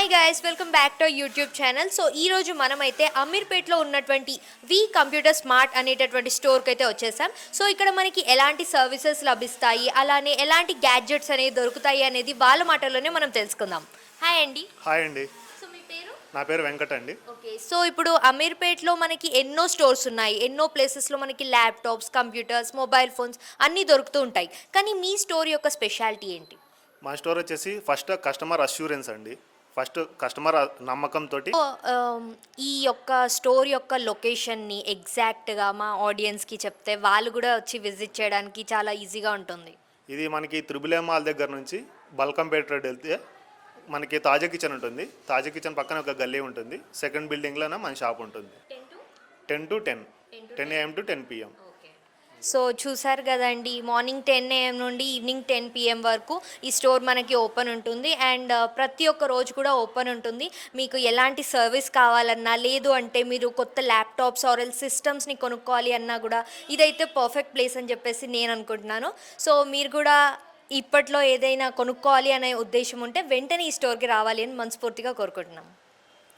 Hi guys, welcome back to YouTube channel. So ఈ రోజు మనమైతే అమీర్పేట్లో ఉన్నటువంటి వి కంప్యూటర్ స్మార్ట్ అనేటటువంటి స్టోర్కి అయితే వచ్చేసాం. సో ఇక్కడ మనకి ఎలాంటి సర్వీసెస్ లభిస్తాయి, అలానే ఎలాంటి గ్యాడ్జెట్స్ అనేవి దొరుకుతాయి అనేది వాళ్ళ మాటల్లోనే మనం తెలుసుకుందాం. హాయ్ అండి. హాయ్ అండి. సో మీ పేరు? నా పేరు వెంకట్ అండి. ఓకే, సో ఇప్పుడు అమీర్పేట్లో మనకి ఎన్నో స్టోర్స్ ఉన్నాయి, ఎన్నో ప్లేసెస్లో మనకి ల్యాప్టాప్స్, కంప్యూటర్స్, మొబైల్ ఫోన్స్ అన్నీ దొరుకుతూ ఉంటాయి. కానీ మీ స్టోర్ యొక్క స్పెషాలిటీ ఏంటి? మా స్టోర్ వచ్చేసి ఫస్ట్ కస్టమర్ అష్యూరెన్స్ అండి. ఫస్ట్ కస్టమర్ నమ్మకంతో ఈ యొక్క స్టోర్ యొక్క లొకేషన్ని ఎగ్జాక్ట్గా మా ఆడియన్స్కి చెప్తే వాళ్ళు కూడా వచ్చి విజిట్ చేయడానికి చాలా ఈజీగా ఉంటుంది. ఇది మనకి త్రిబుల్ ఎం మాల్ దగ్గర నుంచి బల్కంపేట రోడ్ వెళ్తే మనకి తాజా కిచెన్ ఉంటుంది. తాజా కిచెన్ పక్కన ఒక గల్లీ ఉంటుంది. సెకండ్ బిల్డింగ్లోనే మన షాప్ ఉంటుంది. 10 to 10 AM to 10 PM. So చూసారు కదండి, మార్నింగ్ 10 AM నుండి ఈవినింగ్ 10 PM వరకు ఈ స్టోర్ మనకి ఓపెన్ ఉంటుంది. అండ్ ప్రతి ఒక్క రోజు కూడా ఓపెన్ ఉంటుంది. మీకు ఎలాంటి సర్వీస్ కావాలన్నా, లేదు అంటే మీరు కొత్త ల్యాప్టాప్స్ ఆర్ సిస్టమ్స్ని కొనుక్కోవాలి అన్నా కూడా ఇదైతే పర్ఫెక్ట్ ప్లేస్ అని చెప్పేసి నేను అనుకుంటున్నాను. సో మీరు కూడా ఇప్పట్లో ఏదైనా కొనుక్కోవాలి అనే ఉద్దేశం ఉంటే వెంటనే ఈ స్టోర్కి రావాలి అని మనస్ఫూర్తిగా కోరుకుంటున్నాం.